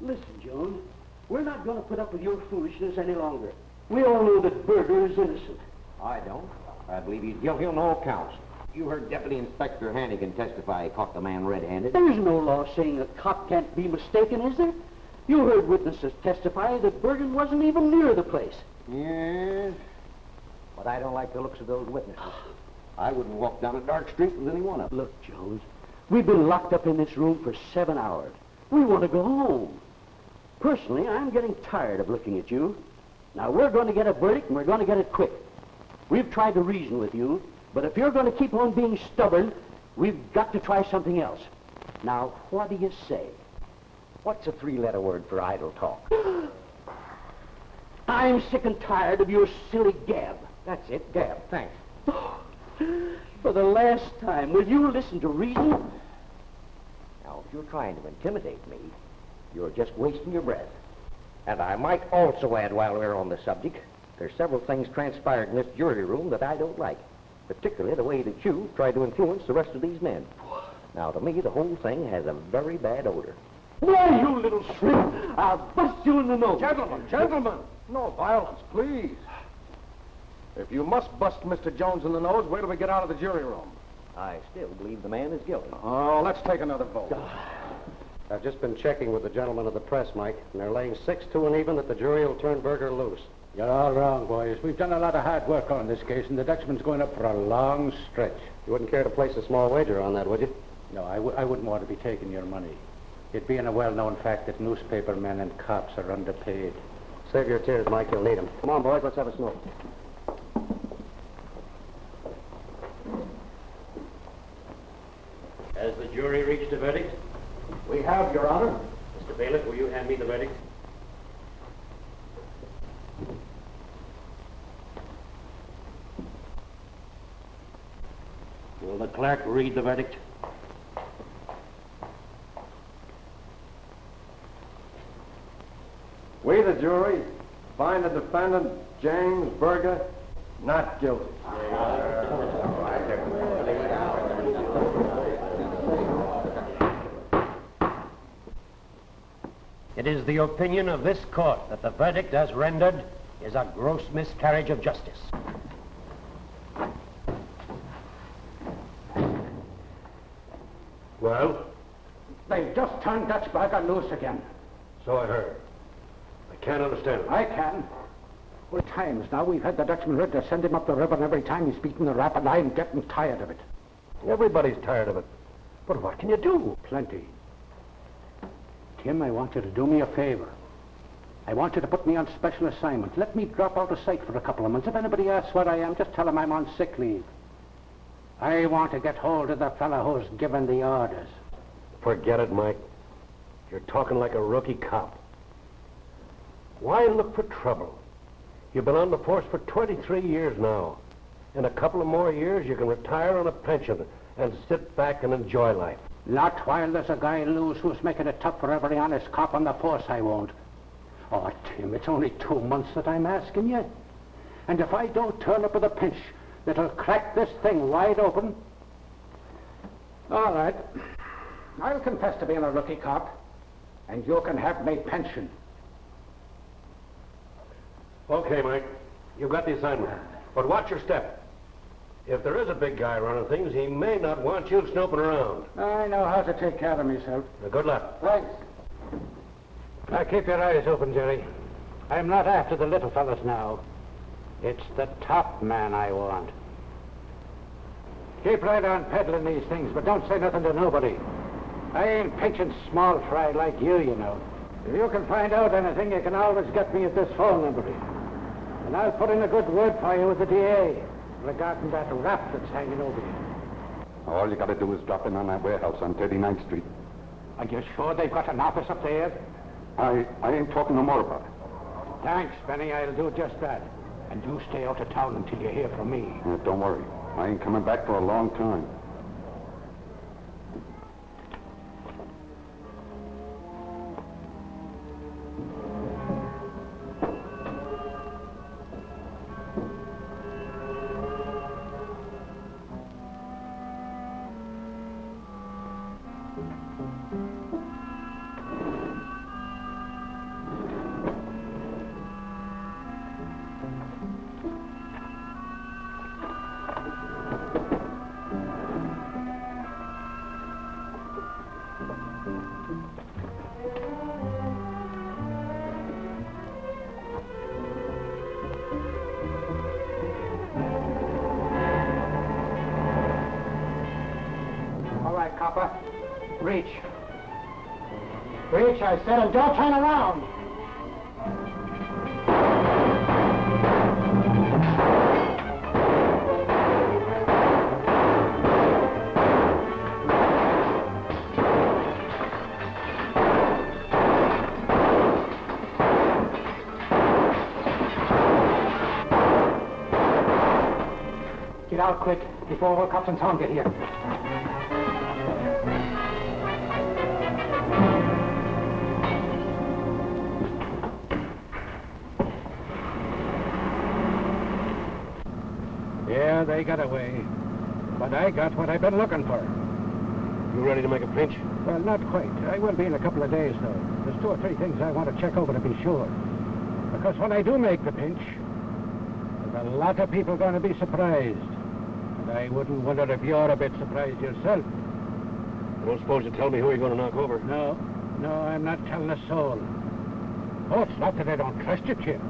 Listen, Jones, we're not going to put up with your foolishness any longer. We all know that Berger is innocent. I don't. I believe he's guilty on all counts. You heard Deputy Inspector Hannigan testify he caught the man red-handed. There's no law saying a cop can't be mistaken, is there? You heard witnesses testify that Berger wasn't even near the place. Yes, but I don't like the looks of those witnesses. I wouldn't walk down a dark street with any one of them. Look, Jones, we've been locked up in this room for 7 hours. We want to go home. Personally, I'm getting tired of looking at you. Now, we're going to get a verdict, and we're going to get it quick. We've tried to reason with you, but if you're going to keep on being stubborn, we've got to try something else. Now, what do you say? What's a 3-letter word for idle talk? I'm sick and tired of your silly gab. That's it, gab. Thanks. For the last time, will you listen to reason? Now, if you're trying to intimidate me, you're just wasting your breath. And I might also add, while we're on the subject, there's several things transpired in this jury room that I don't like, particularly the way that you tried to influence the rest of these men. Now, to me, the whole thing has a very bad odor. Why, you little shrimp, I'll bust you in the nose. Gentlemen, no violence, please. If you must bust Mr. Jones in the nose, wait till we get out of the jury room. I still believe the man is guilty. Oh, let's take another vote. I've just been checking with the gentlemen of the press, Mike, and they're laying 6-2 and even that the jury will turn Berger loose. You're all wrong, boys. We've done a lot of hard work on this case, and the Dutchman's going up for a long stretch. You wouldn't care to place a small wager on that, would you? No, I wouldn't want to be taking your money. It being a well-known fact that newspaper men and cops are underpaid. Save your tears, Mike. You'll need them. Come on, boys. Let's have a smoke. Has the jury reached a verdict? We have, Your Honor. Mr. Bailiff, will you hand me the verdict? Will the clerk read the verdict? We, the jury, find the defendant, James Berger, not guilty. It is the opinion of this court that the verdict as rendered is a gross miscarriage of justice. Well? They've just turned Dutch Berger loose again. So I heard. I can't understand it. I can. For times now we've had the Dutchman ready to send him up the river, and every time he's beaten the rap, and I'm getting tired of it. Everybody's tired of it. But what can you do? Plenty. Tim, I want you to do me a favor. I want you to put me on special assignment. Let me drop out of sight for a couple of months. If anybody asks where I am, just tell them I'm on sick leave. I want to get hold of the fellow who's given the orders. Forget it, Mike. You're talking like a rookie cop. Why look for trouble? You've been on the force for 23 years now. In a couple of more years, you can retire on a pension and sit back and enjoy life. Not while there's a guy loose who's making it tough for every honest cop on the force, I won't. Oh, Tim, it's only 2 months that I'm asking you. And if I don't turn up with a pinch that'll crack this thing wide open... All right. I'll confess to being a rookie cop, and you can have my pension. Okay, Mike. You've got the assignment. But watch your step. If there is a big guy running things, he may not want you snooping around. I know how to take care of myself. Now, good luck. Thanks. Now, keep your eyes open, Jerry. I'm not after the little fellas now. It's the top man I want. Keep right on peddling these things, but don't say nothing to nobody. I ain't pinching small fry like you know. If you can find out anything, you can always get me at this phone number. And I'll put in a good word for you with the DA regarding that rap that's hanging over you. All you got to do is drop in on that warehouse on 39th Street. Are you sure they've got an office up there? I ain't talking no more about it. Thanks, Benny. I'll do just that. And you stay out of town until you hear from me. Don't worry. I ain't coming back for a long time. right, copper. Reach. Reach, I said, and don't turn around. Get out quick, before all cops and town get here. Yeah, they got away. But I got what I've been looking for. You ready to make a pinch? Well, not quite. I will be in a couple of days, though. There's 2 or 3 things I want to check over to be sure. Because when I do make the pinch, there's a lot of people going to be surprised. And I wouldn't wonder if you're a bit surprised yourself. I don't suppose you tell me who you're going to knock over. No, I'm not telling a soul. Oh, it's not that I don't trust you, Jim.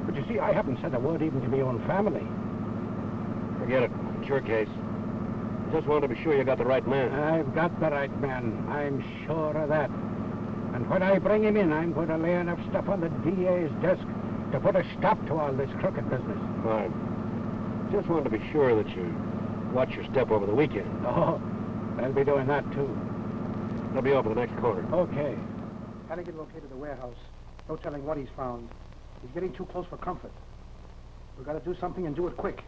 But you see, I haven't said a word even to my own family. Forget it. It's your case. Just wanted to be sure you got the right man. I've got the right man. I'm sure of that. And when I bring him in, I'm going to lay enough stuff on the DA's desk to put a stop to all this crooked business. Fine. Just wanted to be sure that you watch your step over the weekend. Oh, I'll be doing that, too. I'll be over the next corner. Okay. Hannigan located the warehouse. No telling what he's found. He's getting too close for comfort. We've got to do something and do it quick.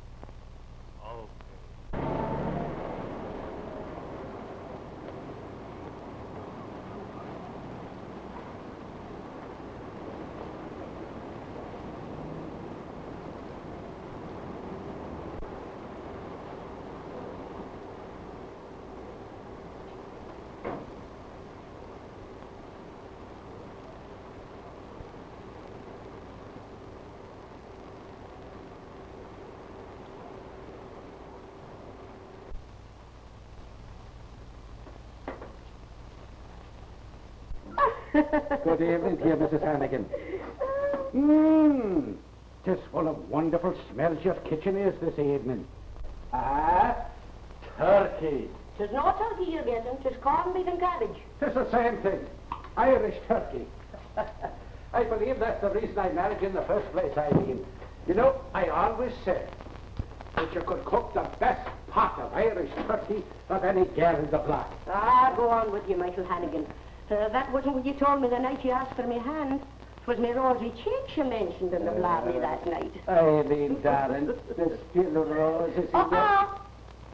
Good evening to you, Mrs. Hannigan. Just full of wonderful smells your kitchen is this evening. Turkey. There's no turkey you're getting, just corned beef and cabbage. It's the same thing. Irish turkey. I believe that's the reason I married you in the first place, Eileen. You know, I always said that you could cook the best pot of Irish turkey of any girl in the block. Go on with you, Michael Hannigan. That wasn't what you told me the night you asked for me hand. It was me rosy cheeks you mentioned in the blarney that night. Eileen, darling, there's still roses in there.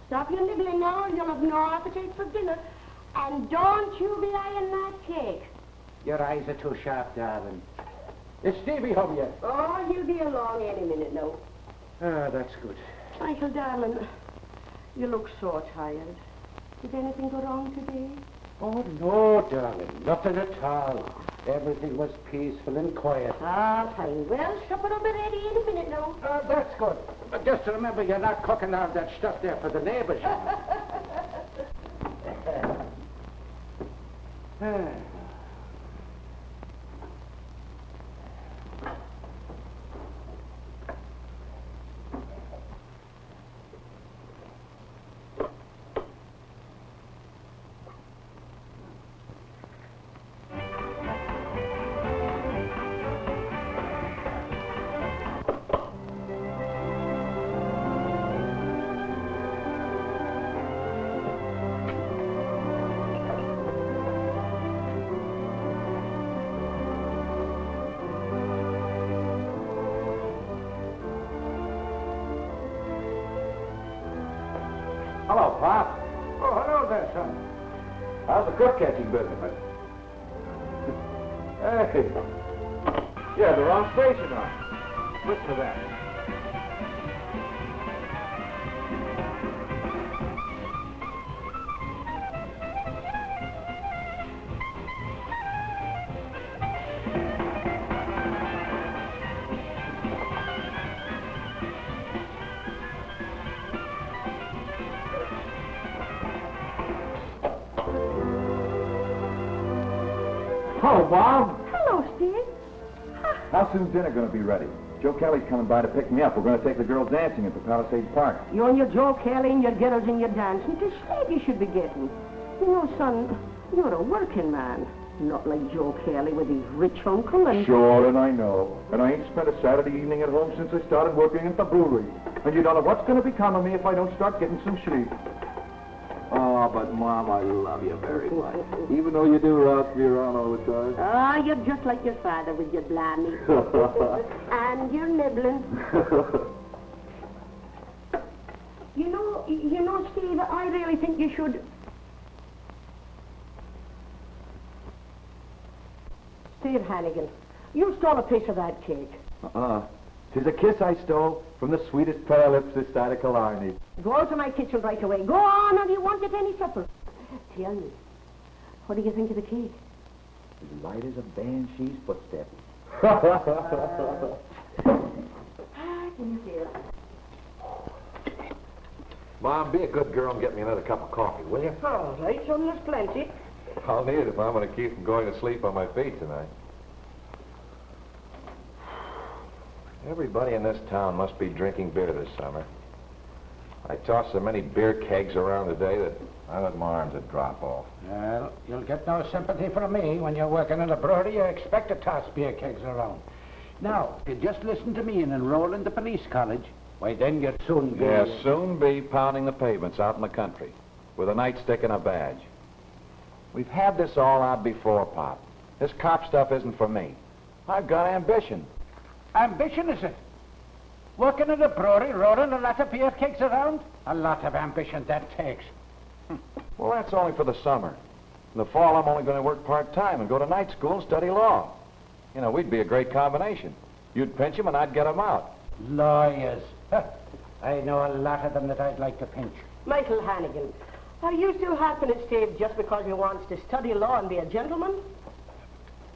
Stop your nibbling now, you'll have no appetite for dinner. And don't you be eyeing that cake. Your eyes are too sharp, darling. Is Stevie home yet? Oh, he'll be along any minute now. That's good. Michael, darling, you look so tired. Did anything go wrong today? Oh, no, darling, nothing at all. Everything was peaceful and quiet. Fine. Well, supper will be ready any minute now. That's good. But just remember, you're not cooking all that stuff there for the neighbors. Hello, Pop. Oh, hello there, son. How's the crook catching business? Hey. Yeah, the wrong station on. Listen to that. Hello, Bob. Hello, Steve. How soon's dinner going to be ready? Joe Kelly's coming by to pick me up. We're going to take the girls dancing at the Palisades Park. You and your Joe Kelly and your girls and your dancing. It's slave you should be getting. You know, son, you're a working man. Not like Joe Kelly with his rich uncle and... Sure, and I know. And I ain't spent a Saturday evening at home since I started working at the brewery. And you don't know what's going to become of me if I don't start getting some sleep. Oh, but, Mom, I love you very much. Even though you do rock me around all the time. Oh, you're just like your father with your blarney. And you're nibbling. You know, Steve, I really think you should... Steve Hannigan, you stole a piece of that cake. 'Tis a kiss I stole from the sweetest pair of lips this side of Killarney. Go out to my kitchen right away. Go on, or you won't get any supper. Tell me, what do you think of the cake? As light as a banshee's footstep. Mom, be a good girl and get me another cup of coffee, will you? All right, son, there's plenty. I'll need it if I'm going to keep from going to sleep on my feet tonight. Everybody in this town must be drinking beer this summer. I tossed so many beer kegs around today that I let my arms would drop off. Well, you'll get no sympathy from me. When you're working in a brewery, you expect to toss beer kegs around. Now, if you just listen to me and enroll in the police college, why then you'd soon be... Yeah, soon be pounding the pavements out in the country with a nightstick and a badge. We've had this all out before, Pop. This cop stuff isn't for me. I've got ambition. Ambition, is it? Working in a brewery, rolling a lot of beer kegs around? A lot of ambition that takes. Well, that's only for the summer. In the fall, I'm only going to work part-time and go to night school and study law. You know, we'd be a great combination. You'd pinch him and I'd get him out. Lawyers. I know a lot of them that I'd like to pinch. Michael Hannigan, are you still harping at Steve just because he wants to study law and be a gentleman?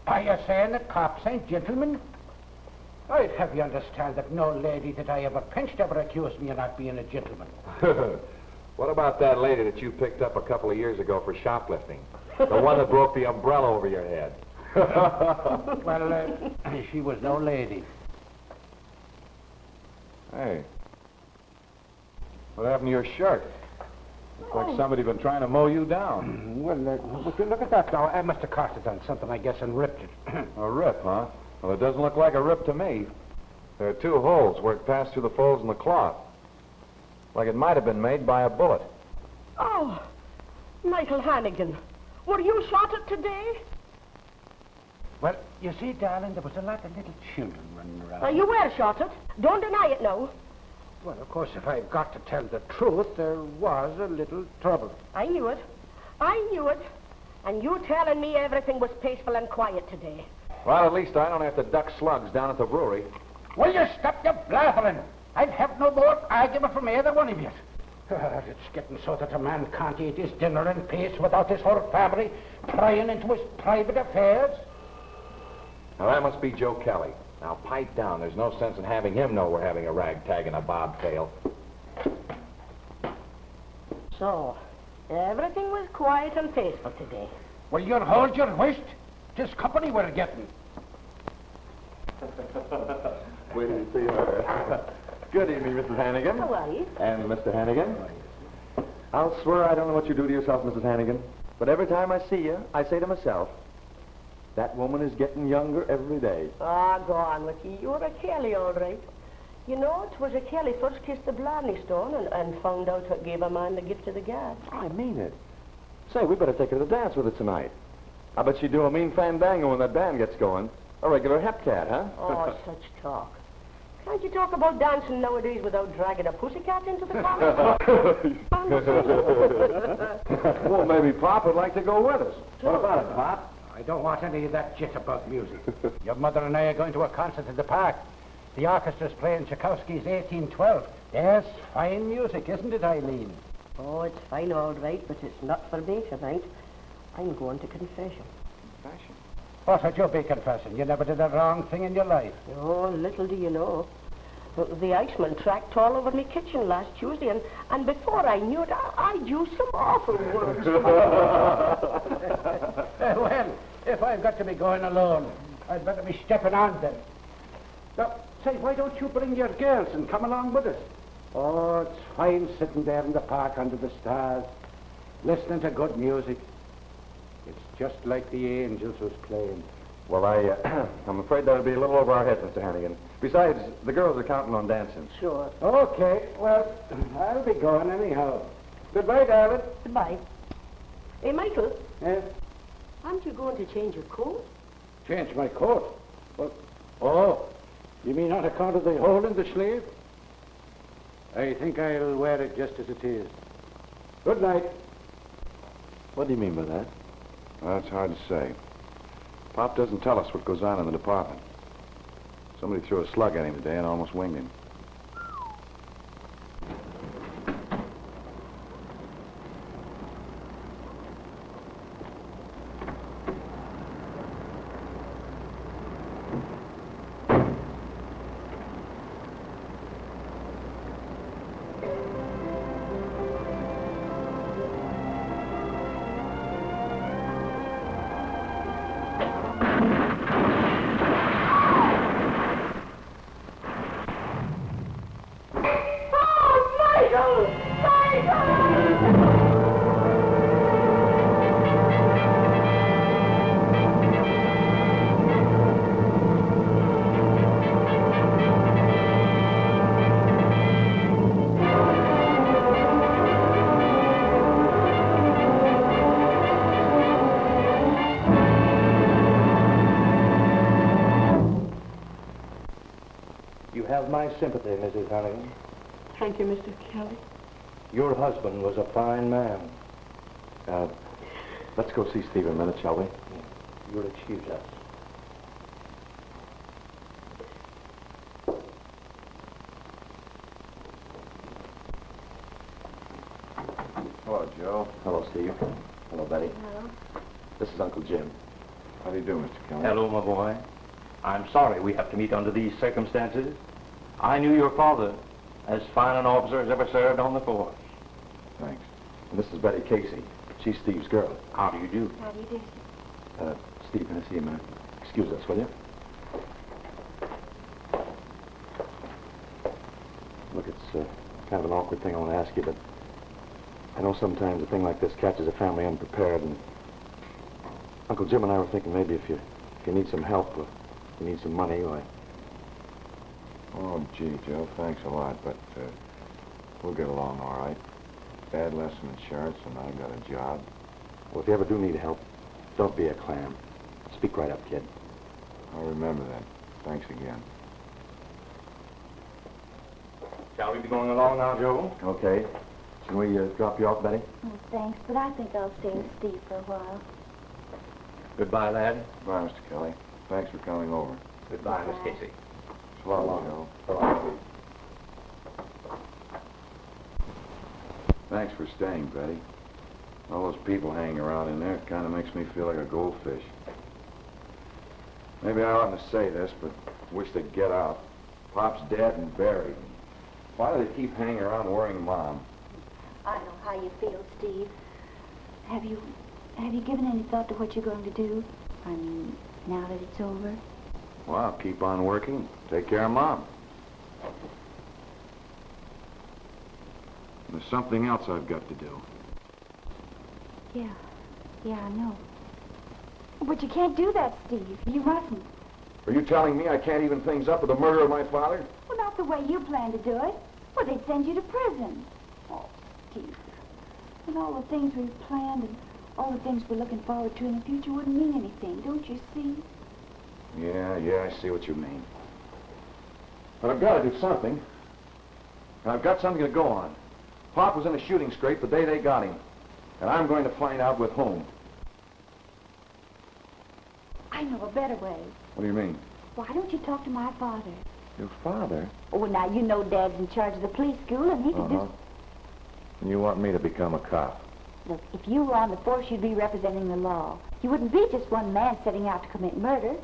Are you saying that cops ain't gentlemen? I'd have you understand that no lady that I ever pinched ever accused me of not being a gentleman. What about that lady that you picked up a couple of years ago for shoplifting? The one that broke the umbrella over your head. Well, she was no lady. Hey. What happened to your shirt? Looks like somebody been trying to mow you down. Well, look at that now. I must have cast it on something, I guess, and ripped it. A rip, huh? Well, it doesn't look like a rip to me. There are 2 holes where it passed through the folds in the cloth. Like it might have been made by a bullet. Oh, Michael Hannigan, were you shot at today? Well, you see, darling, there was a lot of little children running around. You were shot at. Don't deny it now. Well, of course, if I've got to tell the truth, there was a little trouble. I knew it. I knew it. And you telling me everything was peaceful and quiet today. Well, at least I don't have to duck slugs down at the brewery. Will you stop your blathering? I'd have no more argument from either one of you. It's getting so that a man can't eat his dinner in peace without his whole family prying into his private affairs. Now, that must be Joe Kelly. Now, pipe down. There's no sense in having him know we're having a ragtag and a bobtail. So, everything was quiet and peaceful today. Well, you'll hold your whist. This company we're getting. Wait till you see her. Good evening, Mrs. Hannigan. How are you? And Mr. Hannigan. I'll swear I don't know what you do to yourself, Mrs. Hannigan, but every time I see you, I say to myself, that woman is getting younger every day. Ah, go on with you. You're a Kelly, all right. You know, it was a Kelly first kissed the Blarney Stone and found out what gave a man the gift of the gab. I mean it. Say, we better take her to the dance with us tonight. I bet she'd do a mean fandango when that band gets going. A regular hep cat, huh? Oh, such talk. Can't you talk about dancing nowadays without dragging a pussycat into the comment? Well, maybe Pop would like to go with us. What about it, Pop? I don't want any of that jitterbug music. Your mother and I are going to a concert in the park. The orchestra's playing Tchaikovsky's 1812. Yes, fine music, isn't it, Eileen? Oh, it's fine, all right, but it's not for me tonight. I'm going to confession. Confession? What would you be confessing? You never did a wrong thing in your life. Oh, little do you know. The Iceman tracked all over me kitchen last Tuesday, and before I knew it, I'd used some awful words. Well, if I've got to be going alone, I'd better be stepping on then. Now, say, why don't you bring your girls and come along with us? Oh, it's fine sitting there in the park under the stars. listening to good music. It's just like the angels was playing. Well, I'm afraid that'll be a little over our heads, Mr. Hannigan. Besides, the girls are counting on dancing. Sure. Okay, well, I'll be going anyhow. Goodbye, darling. Goodbye. Hey, Michael, Eh? aren't you going to change your coat? Change my coat? Well, oh, you mean on account of the hole in the sleeve? I think I'll wear it just as it is. Good night. What do you mean by that? Well, that's hard to say. Pop doesn't tell us what goes on in the department. Somebody threw a slug at him today and almost winged him. You have my sympathy, Mrs. Hannigan. Thank you, Mr. Kelly. Your husband was a fine man. Let's go see Steve in a minute, shall we? You'll excuse us. Hello, Joe. Hello, Steve. Hello, Betty. Hello. This is Uncle Jim. How do you do, Mr. Kelly? Hello, my boy. I'm sorry we have to meet under these circumstances. I knew your father, as fine an officer as ever served on the force. Thanks. And this is Betty Casey. She's Steve's girl. How do you do? How do you do? Steve, can I see you a minute? Excuse us, will you? Look, it's kind of an awkward thing I want to ask you, but I know sometimes a thing like this catches a family unprepared, and Uncle Jim and I were thinking maybe if you need some help, or you need some money, why... Oh, gee, Joe, thanks a lot, but we'll get along all right. Dad left some insurance, and I got a job. Well, if you ever do need help, don't be a clam. Speak right up, kid. I'll remember that. Thanks again. Shall we be going along now, Joe? Okay. Can we drop you off, Betty? Oh, thanks, but I think I'll stay with Steve for a while. Goodbye, lad. Bye, Mr. Kelly. Thanks for coming over. Goodbye, Miss Casey. So long, Joe. So long. Thanks for staying, Betty. All those people hanging around in there, it kind of makes me feel like a goldfish. Maybe I oughtn't to say this, but wish they'd get out. Pop's dead and buried. Why do they keep hanging around worrying Mom? I know how you feel, Steve. Have you given any thought to what you're going to do? I mean, now that it's over? Well, I'll keep on working. Take care of Mom. There's something else I've got to do. Yeah, I know. But you can't do that, Steve. You mustn't. Are you telling me I can't even things up with the murder of my father? Well, not the way you plan to do it. Well, they'd send you to prison. Oh, Steve. And all the things we've planned and all the things we're looking forward to in the future wouldn't mean anything, don't you see? Yeah, I see what you mean. But I've got to do something. And I've got something to go on. Pop was in a shooting scrape the day they got him. And I'm going to find out with whom. I know a better way. What do you mean? Why don't you talk to my father? Your father? Oh, now, you know Dad's in charge of the police school, and he could just... And you want me to become a cop? Look, if you were on the force, you'd be representing the law. You wouldn't be just one man setting out to commit murder.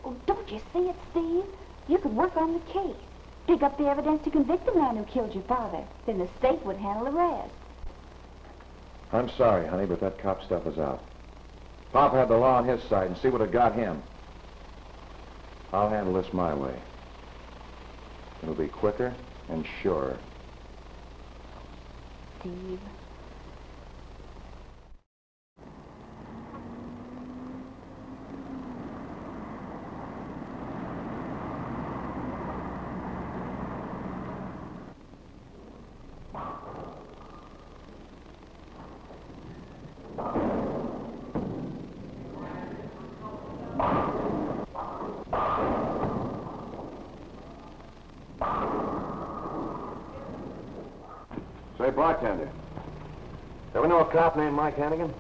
Oh, don't you see it, Steve? You could work on the case. Dig up the evidence to convict the man who killed your father. Then the state would handle the rest. I'm sorry, honey, but that cop stuff is out. Pop had the law on his side, and see what it got him. I'll handle this my way. It'll be quicker and surer. Steve, bartender. Ever know a cop named Mike Hannigan?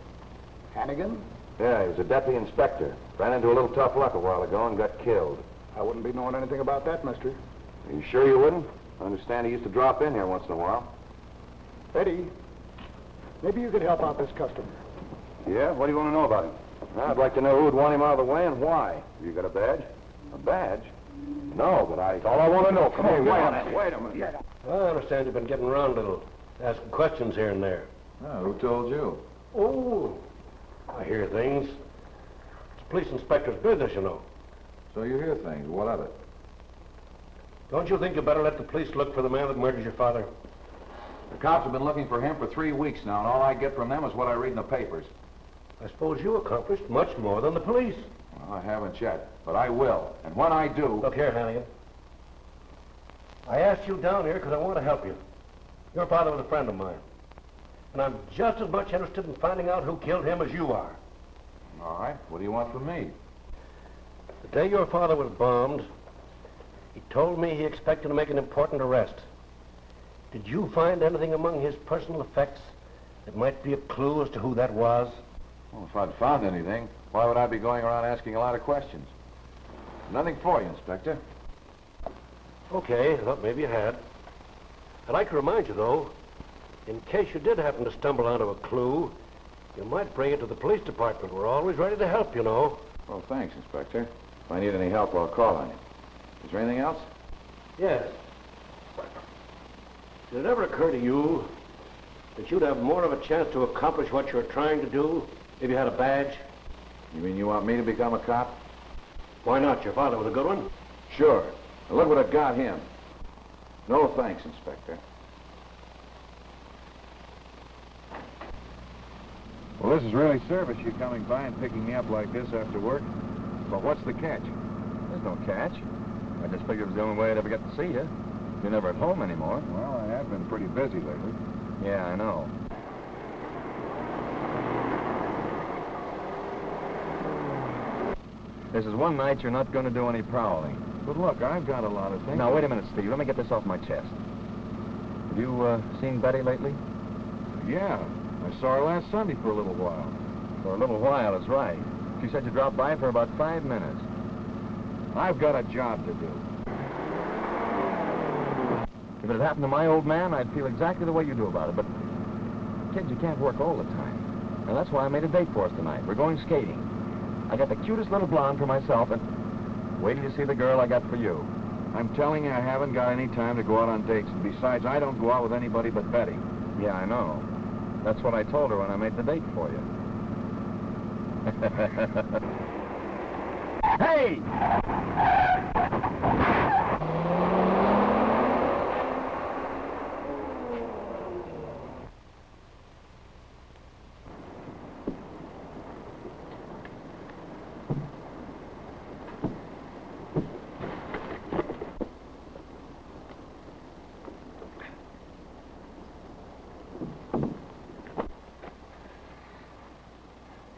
Hannigan? Yeah, he was a deputy inspector. Ran into a little tough luck a while ago and got killed. I wouldn't be knowing anything about that, mister. Are you sure you wouldn't? I understand he used to drop in here once in a while. Eddie, maybe you could help out this customer. Yeah? What do you want to know about him? Well, I'd like to know who would want him out of the way and why. Have you got a badge? A badge? No, but that's all I want to know. Come on, wait a minute. I understand you've been getting around a little, asking questions here and there. Oh, who told you? Oh, I hear things. It's a police inspector's business, you know. So you hear things. What of it? Don't you think you better let the police look for the man that murdered your father? The cops have been looking for him for 3 weeks now, and all I get from them is what I read in the papers. I suppose you accomplished much more than the police. Well, I haven't yet, but I will. And when I do... Look here, Hannigan. I asked you down here because I want to help you. Your father was a friend of mine. And I'm just as much interested in finding out who killed him as you are. All right. What do you want from me? The day your father was bombed, he told me he expected to make an important arrest. Did you find anything among his personal effects that might be a clue as to who that was? Well, if I'd found anything, why would I be going around asking a lot of questions? Nothing for you, Inspector. Okay, I thought maybe you had. I'd like to remind you, though, in case you did happen to stumble onto a clue, you might bring it to the police department. We're always ready to help, you know. Well, thanks, Inspector. If I need any help, I'll call on you. Is there anything else? Yes. Did it ever occur to you that you'd have more of a chance to accomplish what you're trying to do if you had a badge? You mean you want me to become a cop? Why not? Your father was a good one. Sure. Now look what I got him. No thanks, Inspector. Well, this is really service, you coming by and picking me up like this after work. But what's the catch? There's no catch. I just figured it was the only way I'd ever get to see you. You're never at home anymore. Well, I have been pretty busy lately. Yeah, I know. This is one night you're not going to do any prowling. But look, I've got a lot of things. Now, wait a minute, Steve. Let me get this off my chest. Have you seen Betty lately? Yeah. I saw her last Sunday for a little while. For a little while is right. She said you dropped by for about 5 minutes. I've got a job to do. If it had happened to my old man, I'd feel exactly the way you do about it. But, kids, you can't work all the time. And that's why I made a date for us tonight. We're going skating. I got the cutest little blonde for myself, and wait till you see the girl I got for you. I'm telling you, I haven't got any time to go out on dates. And besides, I don't go out with anybody but Betty. Yeah, I know. That's what I told her when I made the date for you. Hey!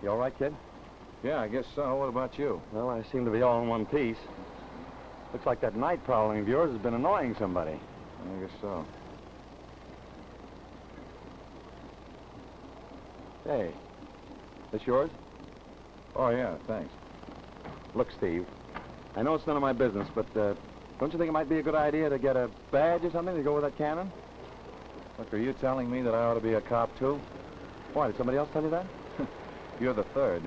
You all right, kid? Yeah, I guess so. What about you? Well, I seem to be all in one piece. Looks like that night prowling of yours has been annoying somebody. I guess so. Hey, this yours? Oh, yeah, thanks. Look, Steve, I know it's none of my business, but don't you think it might be a good idea to get a badge or something to go with that cannon? Look, are you telling me that I ought to be a cop, too? Why, did somebody else tell you that? You're the third.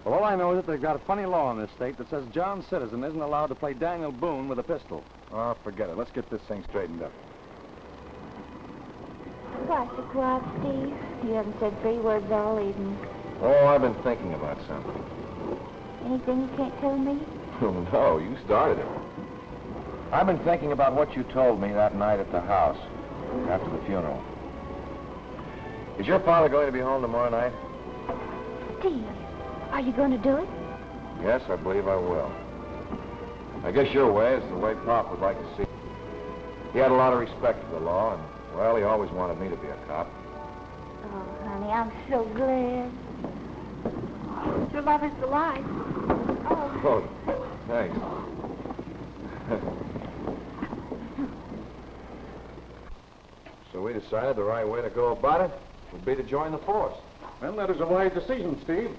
Well, all I know is that they've got a funny law in this state that says John Citizen isn't allowed to play Daniel Boone with a pistol. Oh, forget it. Let's get this thing straightened up. Why so quiet, Steve? You haven't said 3 words all evening. Oh, I've been thinking about something. Anything you can't tell me? Oh, no, you started it. I've been thinking about what you told me that night at the house, after the funeral. Is your father going to be home tomorrow night? Steve, are you going to do it? Yes, I believe I will. I guess your way is the way Pop would like to see. He had a lot of respect for the law, and, well, he always wanted me to be a cop. Oh, honey, I'm so glad. Your love is the life. Oh. Oh, thanks. So we decided the right way to go about it would be to join the force. Well, that is a wise decision, Steve.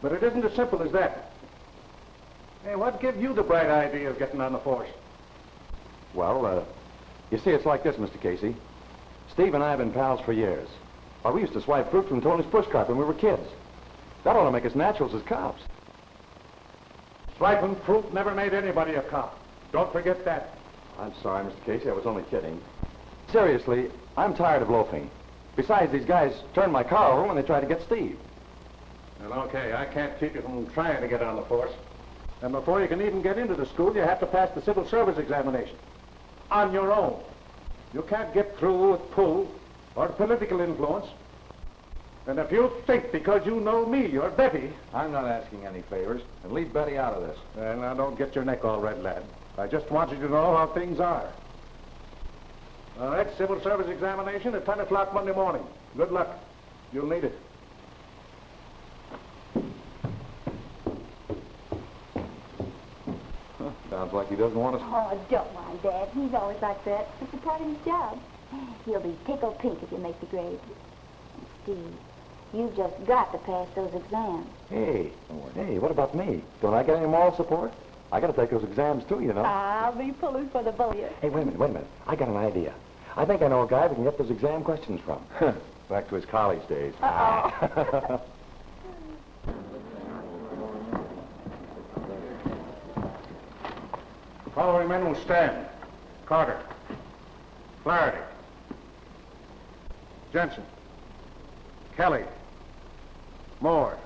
But it isn't as simple as that. Hey, what gave you the bright idea of getting on the force? Well, you see, it's like this, Mr. Casey. Steve and I have been pals for years. Why, we used to swipe fruit from Tony's pushcart when we were kids. That ought to make us naturals as cops. Swiping fruit never made anybody a cop. Don't forget that. I'm sorry, Mr. Casey. I was only kidding. Seriously, I'm tired of loafing. Besides, these guys turned my car over when they tried to get Steve. Well, okay, I can't keep you from trying to get on the force. And before you can even get into the school, you have to pass the civil service examination. On your own. You can't get through with pull or political influence. And if you think because you know me, you're Betty... I'm not asking any favors, and leave Betty out of this. Well, now, don't get your neck all red, lad. I just want you to know how things are. All right, civil service examination at 10 o'clock Monday morning. Good luck. You'll need it. Sounds like he doesn't want us. Oh, don't mind Dad. He's always like that. It's a part of his job. He'll be tickled pink if you make the grade. Steve, you've just got to pass those exams. Hey, what about me? Don't I get any moral support? I got to take those exams, too, you know. I'll be pulling for the both of you. Hey, wait a minute. I got an idea. I think I know a guy we can get those exam questions from. Back to his college days. Uh-oh. The following men will stand. Carter. Flaherty. Jensen. Kelly. Moore.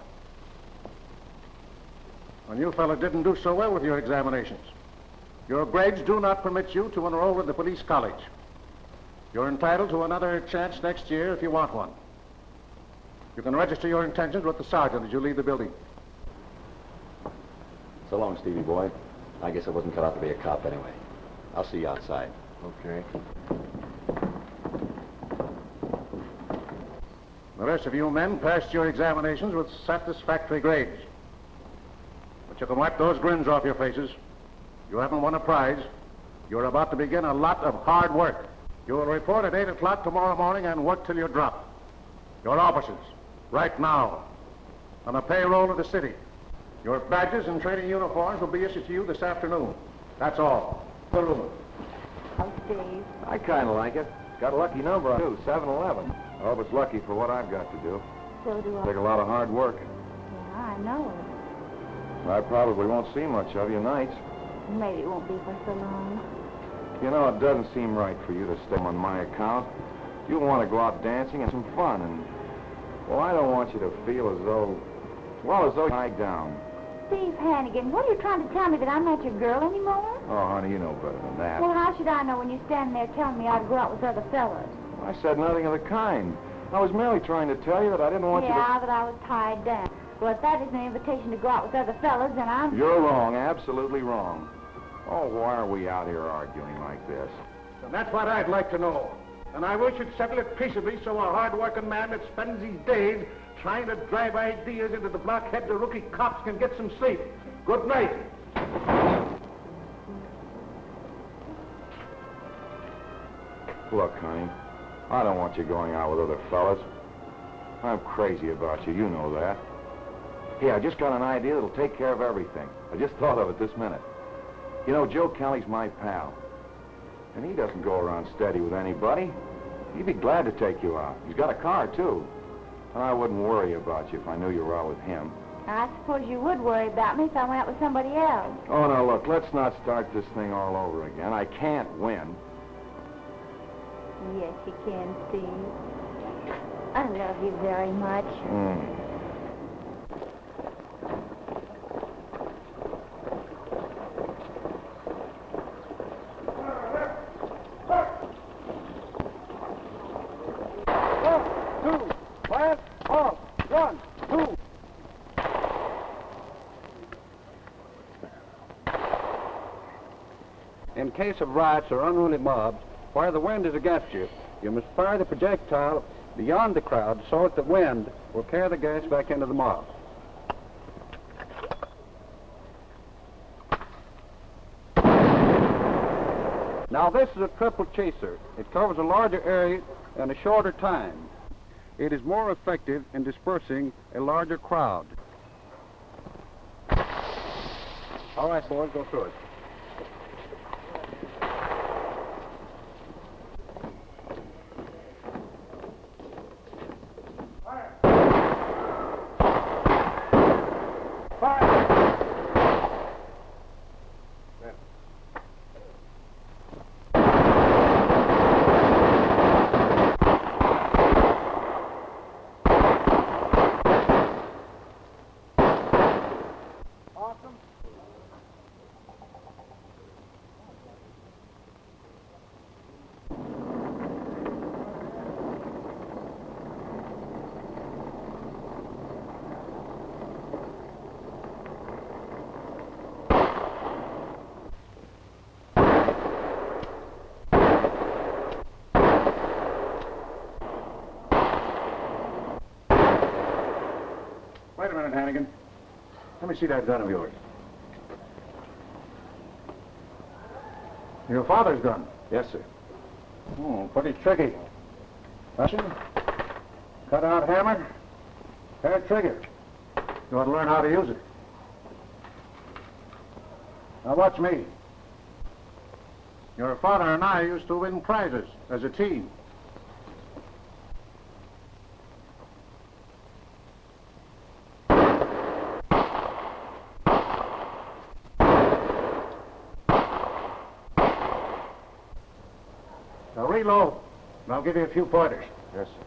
Well, you fellow didn't do so well with your examinations. Your grades do not permit you to enroll in the police college. You're entitled to another chance next year if you want one. You can register your intentions with the sergeant as you leave the building. So long, Stevie boy. I guess I wasn't cut out to be a cop anyway. I'll see you outside. Okay. The rest of you men passed your examinations with satisfactory grades. But you can wipe those grins off your faces. You haven't won a prize. You're about to begin a lot of hard work. You will report at 8 o'clock tomorrow morning and work till you drop. Your officers, right now, on the payroll of the city. Your badges and training uniforms will be issued to you this afternoon. That's all. The room. Oh, Steve. I kind of like it. Got a lucky number, too, 7-11. I hope it's lucky for what I've got to do. So do I. Take a lot of hard work. Yeah, I know it. I probably won't see much of you nights. Maybe it won't be for so long. You know, it doesn't seem right for you to stay on my account. You want to go out dancing and some fun, and... Well, I don't want you to feel as though... Well, as though you hide down. Steve Hannigan, what are you trying to tell me, that I'm not your girl anymore? Oh, honey, you know better than that. Well, how should I know when you're standing there telling me I'd go out with other fellas? I said nothing of the kind. I was merely trying to tell you that I didn't want you to... Yeah, that I was tied down. Well, if that isn't an invitation to go out with other fellas, then I'm... You're wrong, absolutely wrong. Oh, why are we out here arguing like this? And that's what I'd like to know. And I wish you'd settle it peaceably so a hard-working man that spends his days trying to drive ideas into the blockhead the rookie cops can get some sleep. Good night. Look, honey, I don't want you going out with other fellas. I'm crazy about you, you know that. Hey, I just got an idea that'll take care of everything. I just thought of it this minute. You know, Joe Kelly's my pal. And he doesn't go around steady with anybody. He'd be glad to take you out. He's got a car, too. And I wouldn't worry about you if I knew you were out with him. I suppose you would worry about me if I went out with somebody else. Oh, now, look, let's not start this thing all over again. I can't win. Yes, you can, Steve. I love you very much. In case of riots or unruly mobs, where the wind is against you, you must fire the projectile beyond the crowd so that the wind will carry the gas back into the mob. Now, this is a triple chaser. It covers a larger area in a shorter time. It is more effective in dispersing a larger crowd. All right, boys, go through it. Wait a minute, Hannigan. Let me see that gun of yours. Your father's gun? Yes, sir. Oh, pretty tricky. Russian, cut-out hammer, hair trigger. You ought to learn how to use it. Now watch me. Your father and I used to win prizes as a team. Now reload, and I'll give you a few pointers. Yes, sir.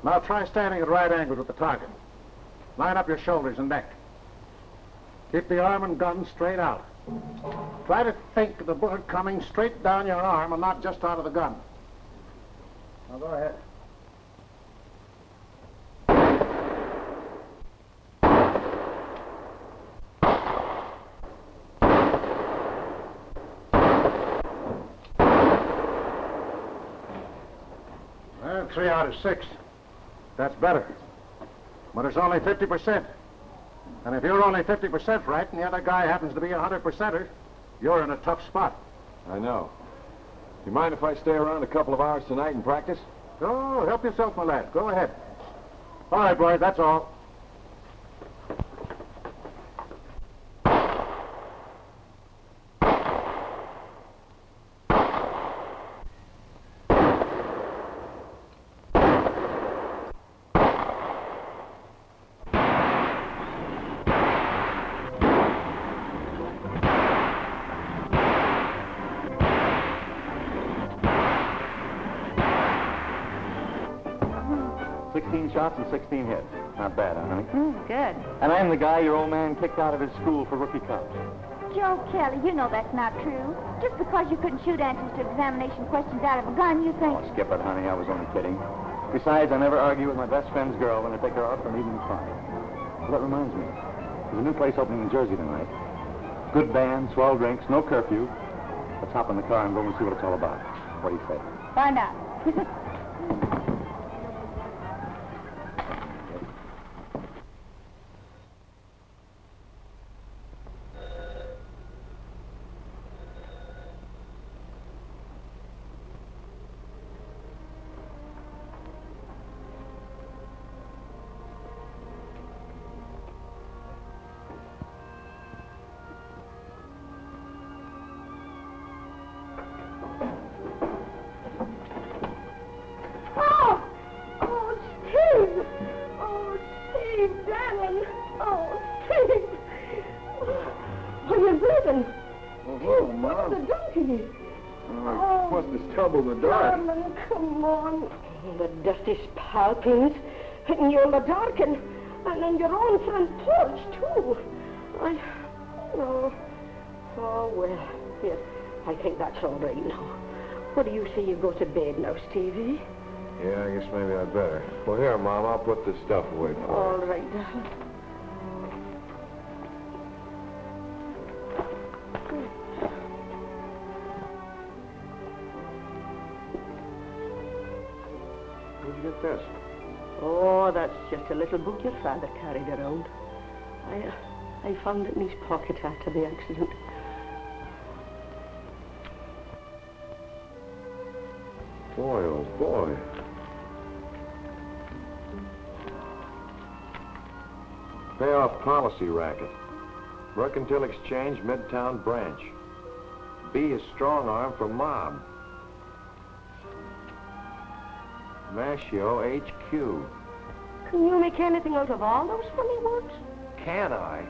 Now try standing at right angles with the target. Line up your shoulders and neck. Keep the arm and gun straight out. Try to think of the bullet coming straight down your arm and not just out of the gun. Now go ahead. Well, 3 out of 6. That's better. But it's only 50%. And if you're only 50% right and the other guy happens to be a 100%er, you're in a tough spot. I know. You mind if I stay around a couple of hours tonight and practice? Oh, help yourself, my lad. Go ahead. All right, boys, that's all. Shots and 16 hits. Not bad, huh, honey? Good. And I'm the guy your old man kicked out of his school for rookie cops. Joe Kelly, you know that's not true. Just because you couldn't shoot answers to examination questions out of a gun, you think... Oh, skip it, honey. I was only kidding. Besides, I never argue with my best friend's girl when I take her out for an evening fun. Well, that reminds me. There's a new place opening in Jersey tonight. Good band, swell drinks, no curfew. Let's hop in the car and go and see what it's all about. What do you say? Find out. Darling, come on. The dust is palpins, and you're in the dark, and on your own front porch, too. Oh, well, yes, I think that's all right now. What do you say you go to bed now, Stevie? Yeah, I guess maybe I'd better. Well, here, Mom, I'll put this stuff away for you. All right, darling. Where'd you get this? Oh, that's just a little book your father carried around. I found it in his pocket after the accident. Boy, oh boy. Payoff policy racket. Mercantile Exchange, Midtown Branch. B is strong arm for mob. Mashio HQ. Can you make anything out of all those funny words? Can I?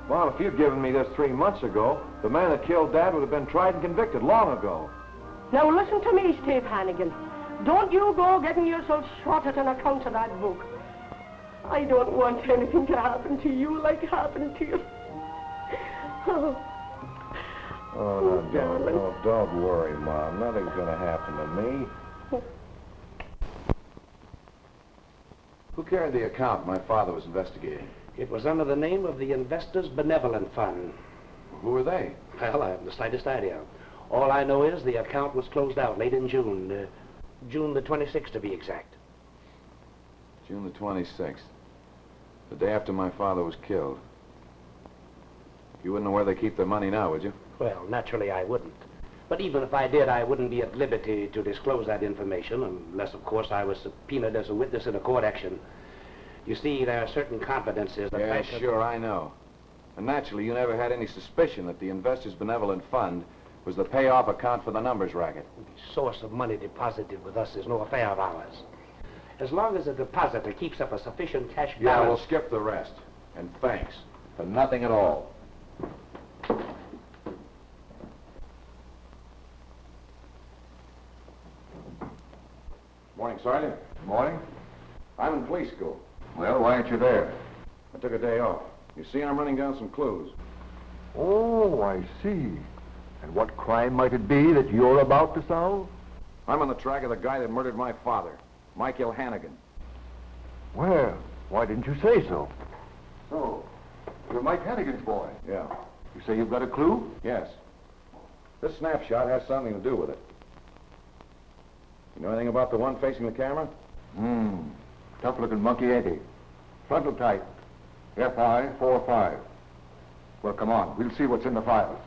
Well, if you'd given me this 3 months ago, the man that killed Dad would have been tried and convicted long ago. Now listen to me, Steve Hannigan. Don't you go getting yourself swatted on account of that book. I don't want anything to happen to you like happened to you. Oh, no, don't worry, Mom. Nothing's going to happen to me. Who carried the account my father was investigating? It was under the name of the Investors Benevolent Fund. Who were they? Well, I haven't the slightest idea. All I know is the account was closed out late in June. June the 26th, to be exact. June the 26th. The day after my father was killed. You wouldn't know where they keep their money now, would you? Well, naturally I wouldn't. But even if I did, I wouldn't be at liberty to disclose that information, unless, of course, I was subpoenaed as a witness in a court action. You see, there are certain confidences that Yeah, sure, I know. And naturally, you never had any suspicion that the Investors Benevolent Fund was the payoff account for the numbers racket. The source of money deposited with us is no affair of ours. As long as the depositor keeps up a sufficient cash balance... Yeah, we'll skip the rest. And thanks for nothing at all. Morning, Sergeant. Morning. I'm in police school. Well, why aren't you there? I took a day off. You see, I'm running down some clues. Oh, I see. And what crime might it be that you're about to solve? I'm on the track of the guy that murdered my father, Michael Hannigan. Well, why didn't you say so? So, you're Mike Hannigan's boy? Yeah. You say you've got a clue? Yes. This snapshot has something to do with it. You know anything about the one facing the camera? Tough-looking monkey, ain't he? Frontal type. FI 45. Well, come on. We'll see what's in the file.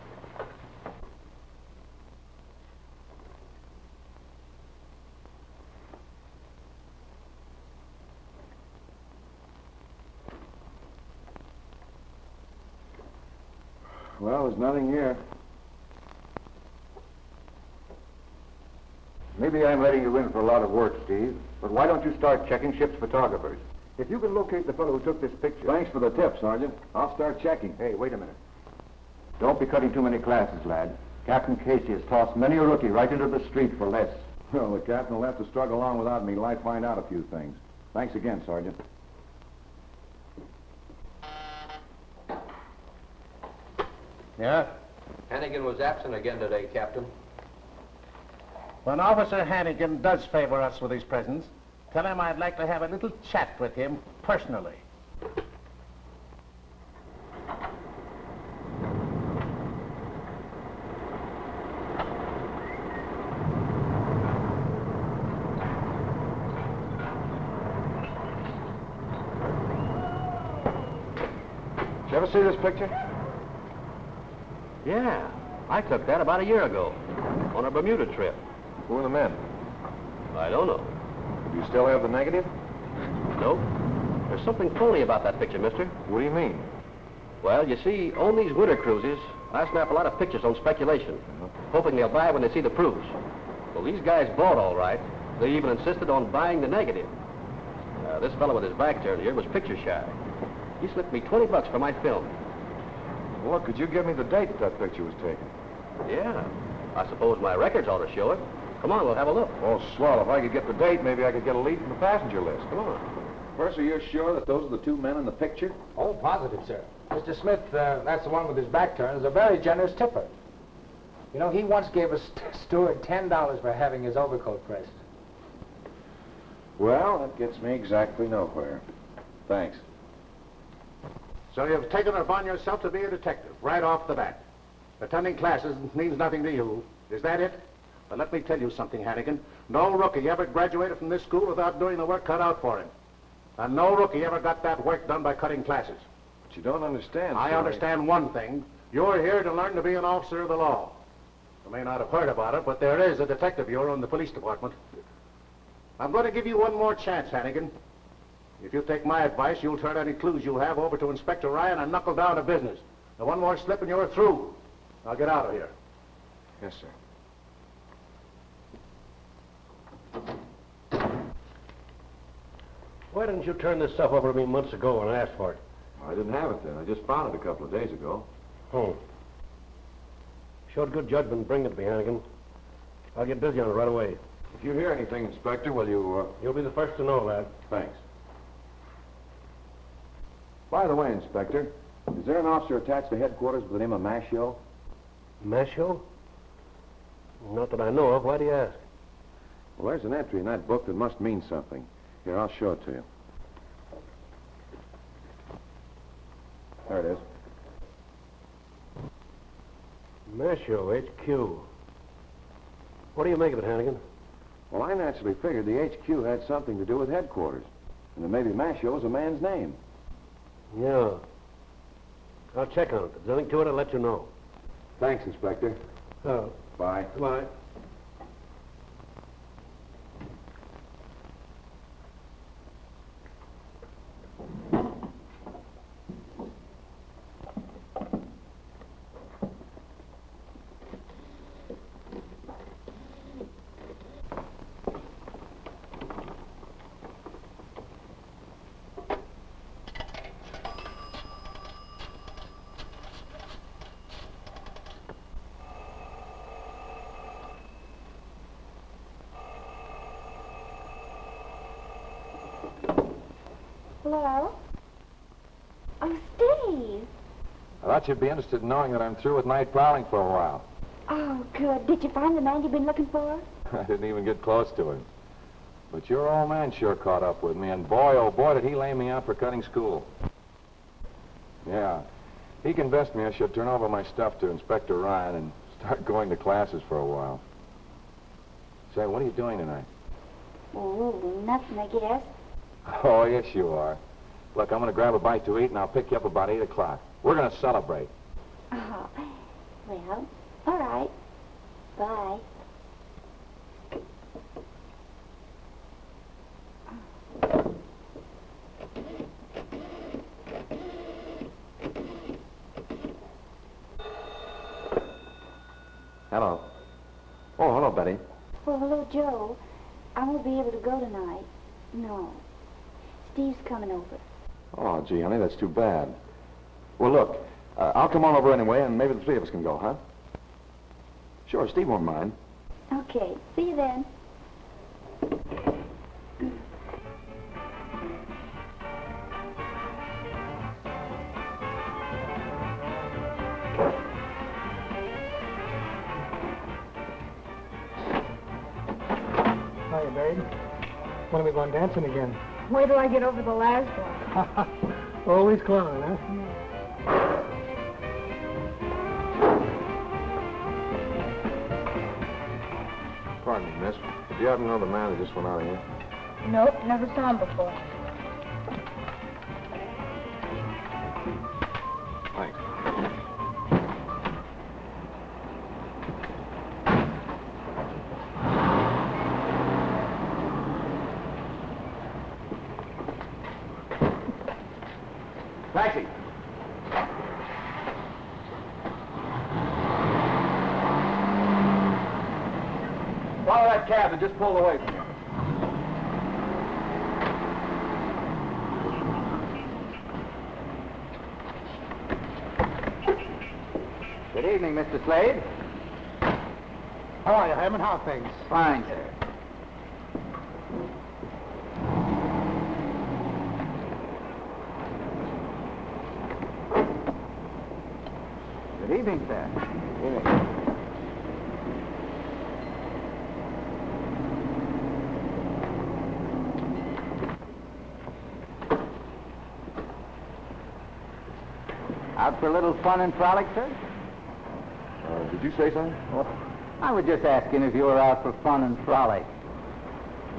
Well, there's nothing here. Maybe I'm letting you in for a lot of work, Steve, but why don't you start checking ship's photographers? If you can locate the fellow who took this picture... Thanks for the tip, Sergeant. I'll start checking. Hey, wait a minute. Don't be cutting too many classes, lad. Captain Casey has tossed many a rookie right into the street for less. Well, the captain will have to struggle along without me till I find out a few things. Thanks again, Sergeant. Yeah? Hannigan was absent again today, Captain. When Officer Hannigan does favor us with his presence, tell him I'd like to have a little chat with him personally. Did you ever see this picture? Yeah, I took that about a year ago on a Bermuda trip. Who are the men? I don't know. Do you still have the negative? Nope. There's something phony about that picture, mister. What do you mean? Well, you see, on these winter cruises, I snap a lot of pictures on speculation, hoping they'll buy when they see the proofs. Well, these guys bought all right. They even insisted on buying the negative. This fellow with his back turned here was picture shy. He slipped me $20 for my film. Well, look, could you give me the date that picture was taken? Yeah. I suppose my records ought to show it. Come on, we'll have a look. Oh, swell. If I could get the date, maybe I could get a lead from the passenger list. Come on. First, are you sure that those are the two men in the picture? Oh, positive, sir. Mr. Smith, that's the one with his back turned, is a very generous tipper. You know, he once gave a steward $10 for having his overcoat pressed. Well, that gets me exactly nowhere. Thanks. So you've taken it upon yourself to be a detective, right off the bat. Attending classes means nothing to you. Is that it? But let me tell you something, Hannigan. No rookie ever graduated from this school without doing the work cut out for him. And no rookie ever got that work done by cutting classes. But you don't understand, I sir. understand one thing. You're here to learn to be an officer of the law. You may not have heard about it, but there is a detective bureau in the police department. I'm going to give you one more chance, Hannigan. If you take my advice, you'll turn any clues you have over to Inspector Ryan and knuckle down to business. Now, one more slip and you're through. Now, get out of here. Yes, sir. Why didn't you turn this stuff over to me months ago and ask for it? I didn't have it then. I just found it a couple of days ago. Oh. Showed good judgment bringing it to me, Hannigan. I'll get busy on it right away. If you hear anything, Inspector, will you, You'll be the first to know, lad. Thanks. By the way, Inspector, is there an officer attached to headquarters with the name of Mashio? Mashio? Not that I know of. Why do you ask? Well, there's an entry in that book that must mean something. Here, I'll show it to you. There it is. Mashio, HQ. What do you make of it, Hannigan? Well, I naturally figured the HQ had something to do with headquarters. And that maybe Mashio's a man's name. Yeah. I'll check on it. If there's anything to it, I'll let you know. Thanks, Inspector. Oh. Bye. Bye. Hello? Oh, Steve. I thought you'd be interested in knowing that I'm through with night prowling for a while. Oh, good. Did you find the man you've been looking for? I didn't even get close to him. But your old man sure caught up with me, and boy, oh boy, did he lay me out for cutting school. Yeah. He convinced me I should turn over my stuff to Inspector Ryan and start going to classes for a while. Say, what are you doing tonight? Oh, nothing, I guess. Oh, yes, you are. Look, I'm going to grab a bite to eat, and I'll pick you up about 8 o'clock. We're going to celebrate. Oh, well, all right. Bye. Hello. Oh, hello, Betty. Well, hello, Joe. I won't be able to go tonight. No. Steve's coming over. Oh, gee, honey, that's too bad. Well, look, I'll come on over anyway, and maybe the three of us can go, huh? Sure, Steve won't mind. Okay. See you then. Hiya, babe. When are we going dancing again? Wait till I get over the last one. Always clown, huh? Pardon me, miss. Do you happen to know the man that just went out of here? Nope, never saw him before. Thanks. Taxi. Follow that cab that just pulled away from you. Good evening, Mr. Slade. How are you, Herman? How are things? Fine, sir. Good evening, sir. Good evening. Out for a little fun and frolic, sir? Did you say something? Oh, I was just asking if you were out for fun and frolic.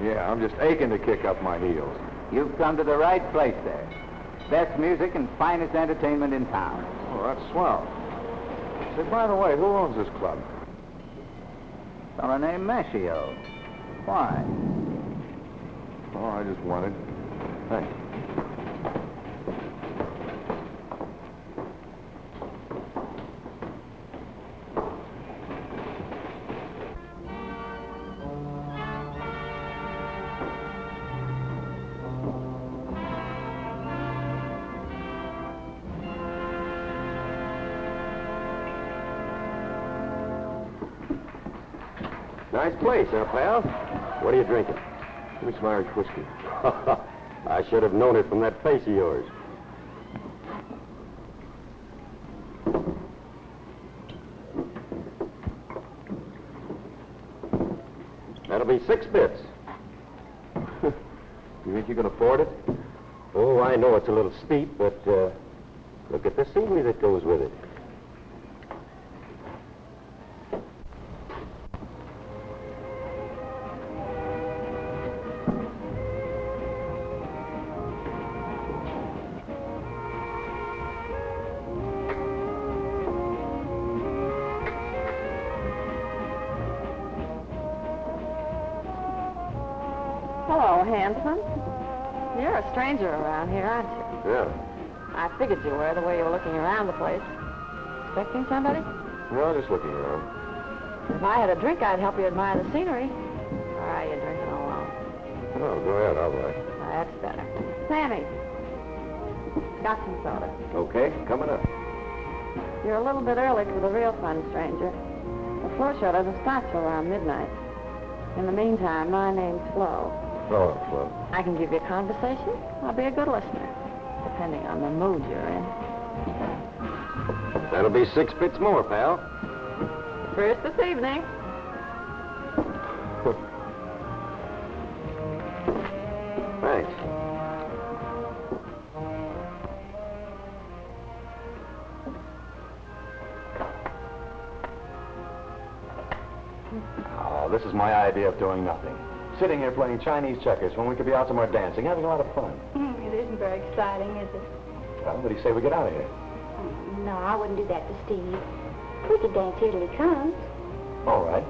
Yeah, I'm just aching to kick up my heels. You've come to the right place there. Best music and finest entertainment in town. Oh, that's swell. Say, by the way, who owns this club? A fellow named Mashio. Why? Oh, I just wanted. Thanks. Nice place, huh, pal? What are you drinking? Give me some Irish whiskey. I should have known it from that face of yours. That'll be 6 bits. You think you can afford it? Oh, I know it's a little steep, but look at the scenery that goes with it. Hello, handsome. You're a stranger around here, aren't you? Yeah. I figured you were, the way you were looking around the place. Expecting somebody? No, just looking around. If I had a drink, I'd help you admire the scenery. Or are you drinking alone? Oh, go ahead, all right. That's better. Sammy, got some soda. Okay, coming up. You're a little bit early for the real fun, stranger. The floor show doesn't start till around midnight. In the meantime, my name's Flo. Flo. I can give you a conversation. I'll be a good listener, depending on the mood you're in. That'll be 6 bits more, pal. First this evening. Thanks. Oh, this is my idea of doing nothing. Sitting here playing Chinese checkers when we could be out somewhere dancing, having a lot of fun. It isn't very exciting, is it? Well, what do you say we get out of here? No, I wouldn't do that to Steve. We could dance here till he comes. All right.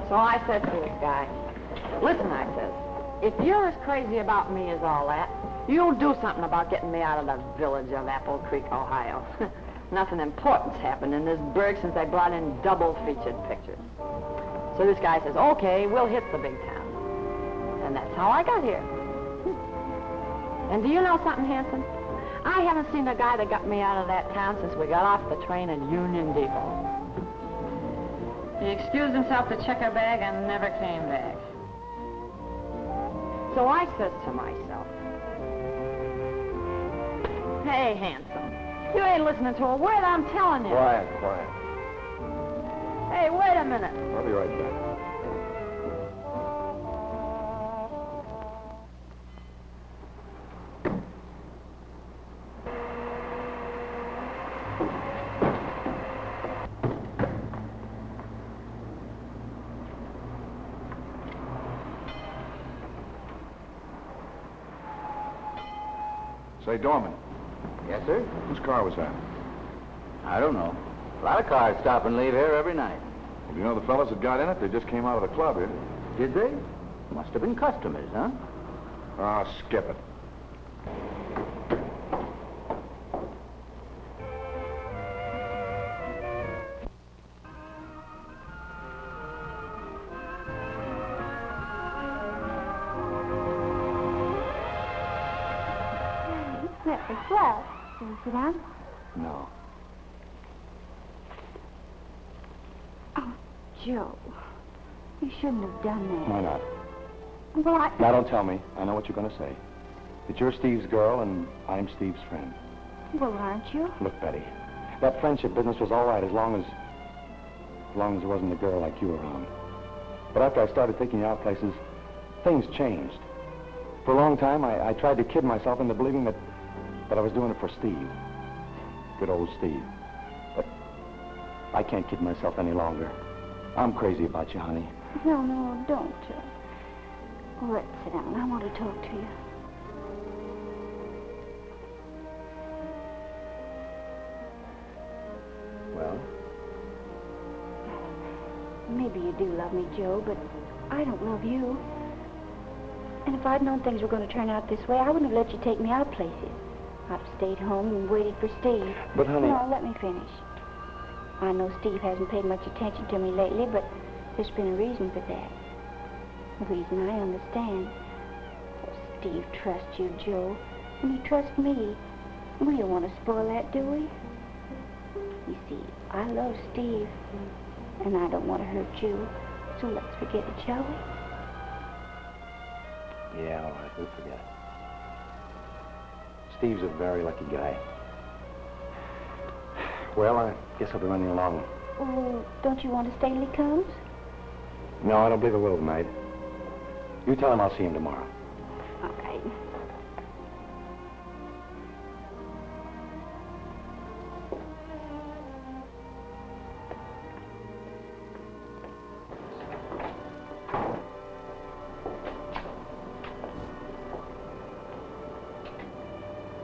So I said to this guy, listen, I says, if you're as crazy about me as all that, you'll do something about getting me out of the village of Apple Creek, Ohio. Nothing important's happened in this burg since they brought in double-featured pictures. So this guy says, okay, we'll hit the big town. And that's how I got here. And do you know something, Hanson? I haven't seen a guy that got me out of that town since we got off the train at Union Depot. He excused himself to check a bag and never came back. So I says to myself, hey, handsome, you ain't listening to a word I'm telling you. Quiet. Hey, wait a minute. I'll be right back. Say, Dorman, Yes, sir? whose car was that? I don't know. A lot of cars stop and leave here every night. Well, do you know the fellas that got in it? They just came out of the club here. Did they? Must have been customers, huh? Ah, skip it. It's swell. Will you sit down? No. Oh, Joe. You shouldn't have done that. Why not? Well, Now, don't tell me. I know what you're going to say. That you're Steve's girl and I'm Steve's friend. Well, aren't you? Look, Betty, that friendship business was all right as long as there wasn't a girl like you around. But after I started taking you out places, things changed. For a long time, I tried to kid myself into believing that I was doing it for Steve. Good old Steve. But I can't kid myself any longer. I'm crazy about you, honey. No, don't. Let's sit down. I want to talk to you. Well? Maybe you do love me, Joe, but I don't love you. And if I'd known things were going to turn out this way, I wouldn't have let you take me out places. I'd have stayed home and waited for Steve. But, honey... No, let me finish. I know Steve hasn't paid much attention to me lately, but there's been a reason for that. A reason I understand. Oh, Steve trusts you, Joe, and he trusts me. We don't want to spoil that, do we? You see, I love Steve, and I don't want to hurt you, so let's forget it, shall we? Yeah, all right, we'll forget it. Steve's a very lucky guy. Well, I guess I'll be running along. Oh, don't you want to stay till he comes? No, I don't believe I will tonight. You tell him I'll see him tomorrow. All right.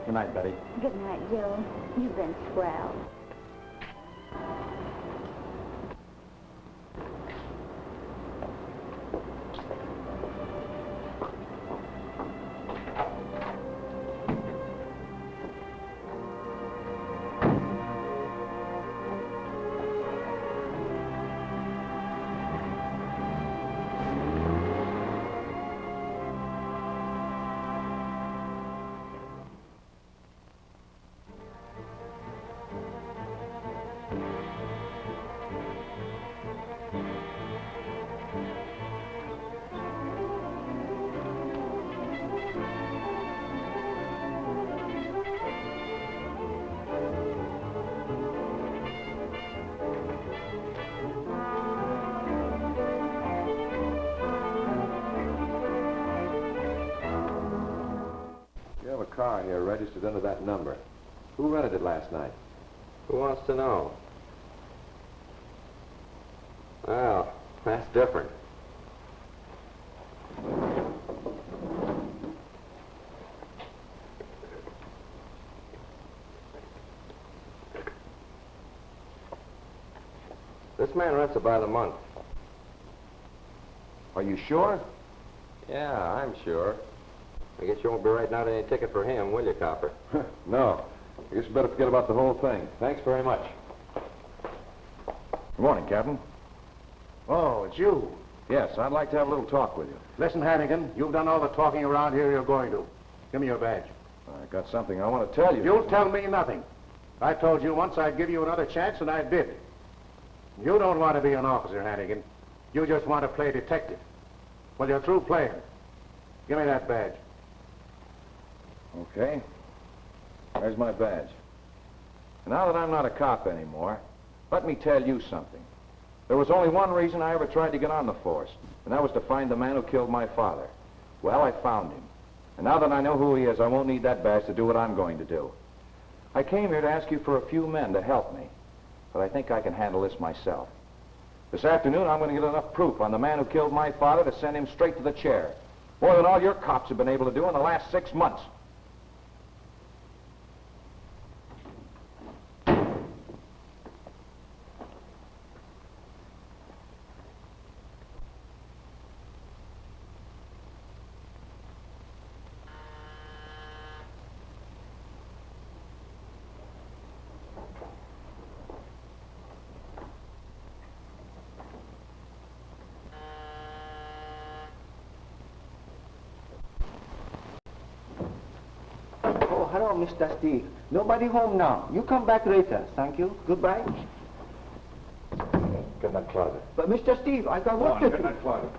Good night, Betty. Good night, Joe. You've been swell. Car here registered under that number. Who rented it last night? Who wants to know? Well, that's different. This man rents it by the month. Are you sure? Yeah, I'm sure. I guess you won't be writing out any ticket for him, will you, copper? No. I guess you better forget about the whole thing. Thanks very much. Good morning, Captain. Oh, it's you. Yes, I'd like to have a little talk with you. Listen, Hannigan, you've done all the talking around here you're going to. Give me your badge. I got something I want to tell you. You'll tell me nothing. I told you once I'd give you another chance, and I did. You don't want to be an officer, Hannigan. You just want to play detective. Well, you're through playing. Give me that badge. Okay. There's my badge. And now that I'm not a cop anymore, let me tell you something. There was only one reason I ever tried to get on the force, and that was to find the man who killed my father. Well, I found him. And now that I know who he is, I won't need that badge to do what I'm going to do. I came here to ask you for a few men to help me, but I think I can handle this myself. This afternoon, I'm going to get enough proof on the man who killed my father to send him straight to the chair. More than all your cops have been able to do in the last 6 months. Hello, Mr. Steve. Nobody home now. You come back later. Thank you. Goodbye. Get in that closet. But, Mr. Steve, I got work to do. Get in that closet.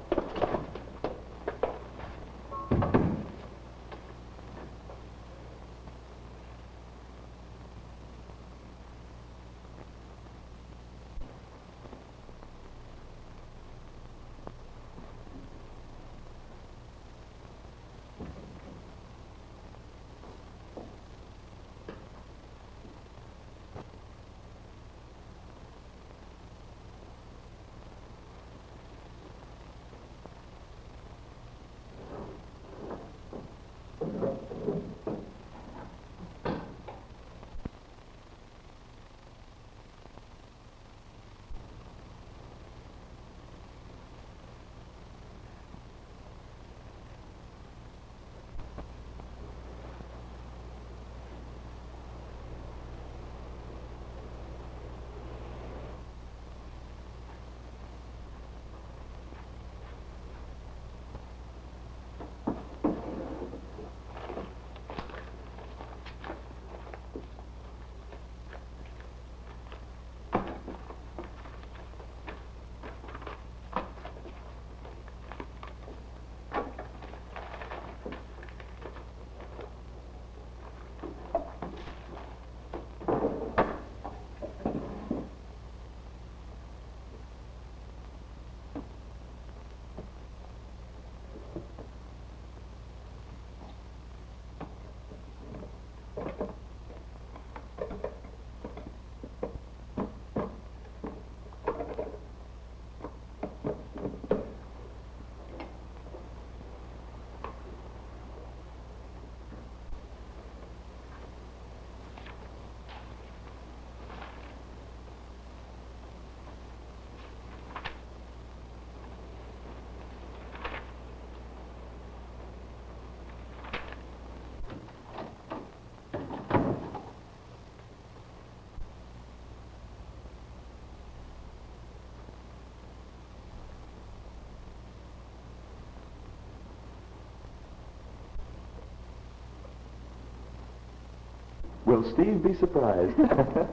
Will Steve be surprised? Right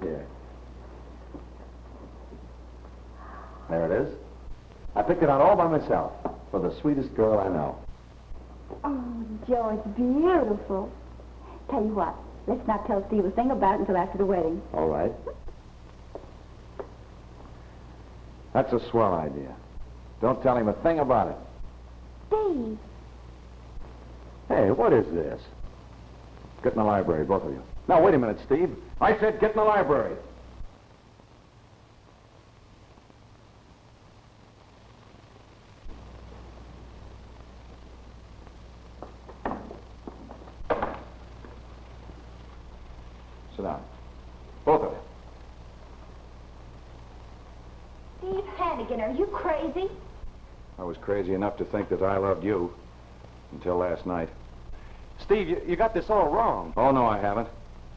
here. There it is. I picked it out all by myself for the sweetest girl I know. Oh, Joe, it's beautiful. Tell you what, let's not tell Steve a thing about it until after the wedding. All right. That's a swell idea. Don't tell him a thing about it. Steve. Hey, what is this? Get in the library, both of you. Now, wait a minute, Steve. I said get in the library. Sit down. Both of you. Steve Hannigan, are you crazy? I was crazy enough to think that I loved you until last night. Steve, you got this all wrong. Oh, no, I haven't.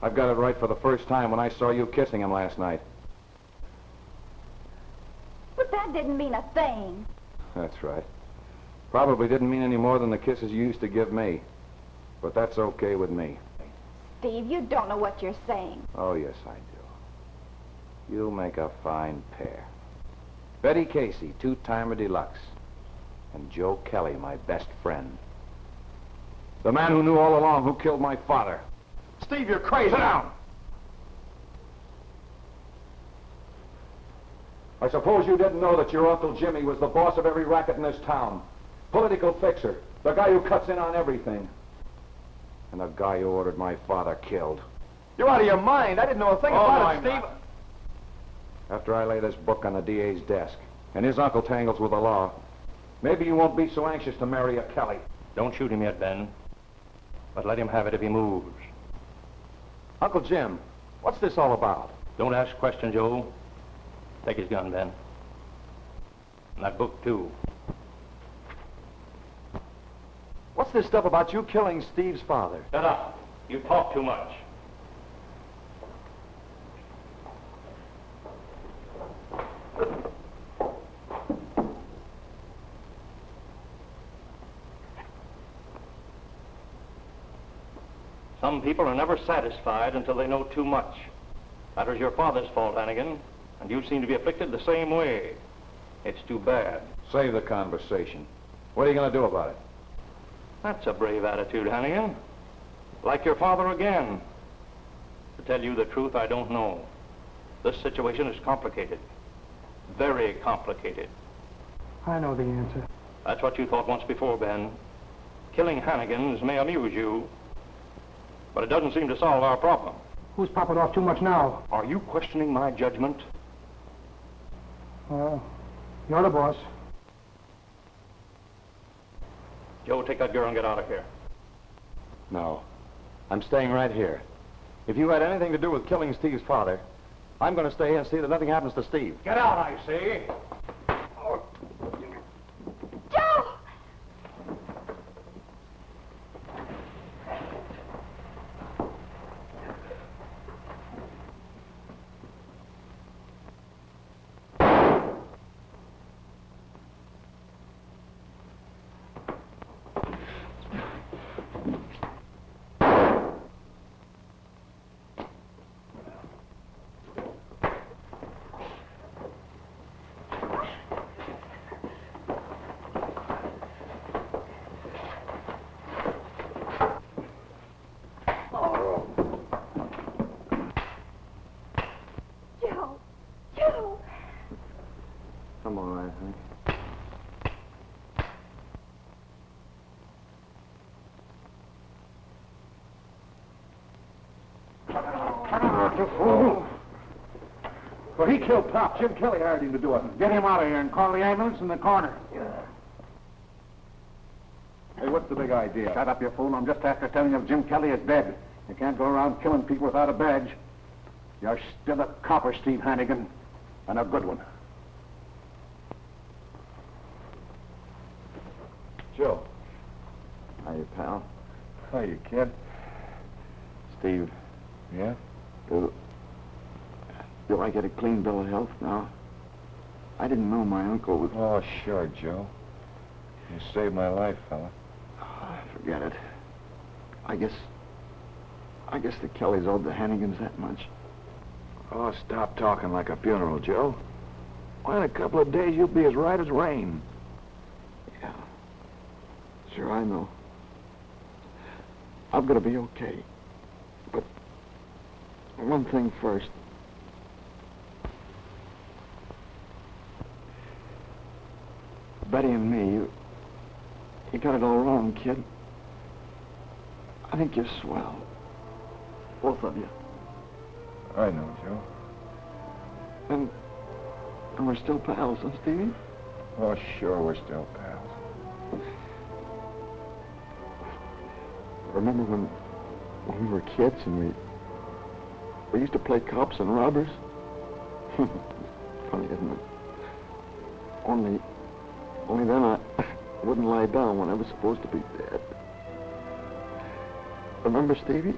I've got it right for the first time when I saw you kissing him last night. But that didn't mean a thing. That's right. Probably didn't mean any more than the kisses you used to give me. But that's okay with me. Steve, you don't know what you're saying. Oh, yes, I do. You make a fine pair. Betty Casey, two-timer deluxe. And Joe Kelly, my best friend. The man who knew all along who killed my father. Steve, you're crazy. Sit down! I suppose you didn't know that your Uncle Jimmy was the boss of every racket in this town. Political fixer. The guy who cuts in on everything. And the guy who ordered my father killed. You're out of your mind. I didn't know a thing about it, Steve. Not. After I lay this book on the DA's desk, and his uncle tangles with the law, maybe you won't be so anxious to marry a Kelly. Don't shoot him yet, Ben. But let him have it if he moves. Uncle Jim, what's this all about? Don't ask questions, Joe. Take his gun, Ben. And that book, too. What's this stuff about you killing Steve's father? Shut up. You talk too much. Some people are never satisfied until they know too much. That was your father's fault, Hanigan, and you seem to be afflicted the same way. It's too bad. Save the conversation. What are you going to do about it? That's a brave attitude, Hanigan. Like your father again. To tell you the truth, I don't know. This situation is complicated. Very complicated. I know the answer. That's what you thought once before, Ben. Killing Hanigans may amuse you, but it doesn't seem to solve our problem. Who's popping off too much now? Are you questioning my judgment? Well, you're the boss. Joe, take that girl and get out of here. No. I'm staying right here. If you had anything to do with killing Steve's father, I'm going to stay here and see that nothing happens to Steve. Get out, I say. Joe! I'm all right, honey. Well, he killed Pop. Jim Kelly hired him to do it. Get him out of here and call the ambulance in the corner. Hey, what's the big idea? Shut up, you fool. I'm just after telling you Jim Kelly is dead. You can't go around killing people without a badge. You're still a copper, Steve Hannigan, and a good one. Joe. Hiya, pal. Hiya, kid. Steve. Yeah? Do I get a clean bill of health now? I didn't know my uncle was... Oh, sure, Joe. You saved my life, fella. Forget it. I guess the Kellys owed the Hanigans that much. Oh, stop talking like a funeral, Joe. Why, in a couple of days, you'll be as right as rain. Yeah. Sure, I know. I'm gonna be okay. But one thing first. Betty and me, you got it all wrong, kid. I think you're swell. Both of you. I know, Joe. And we're still pals, huh, Stevie? Oh, sure, we're still pals. Remember when we were kids and we used to play cops and robbers? Funny, isn't it? Only then I wouldn't lie down when I was supposed to be dead. Remember, Stevie?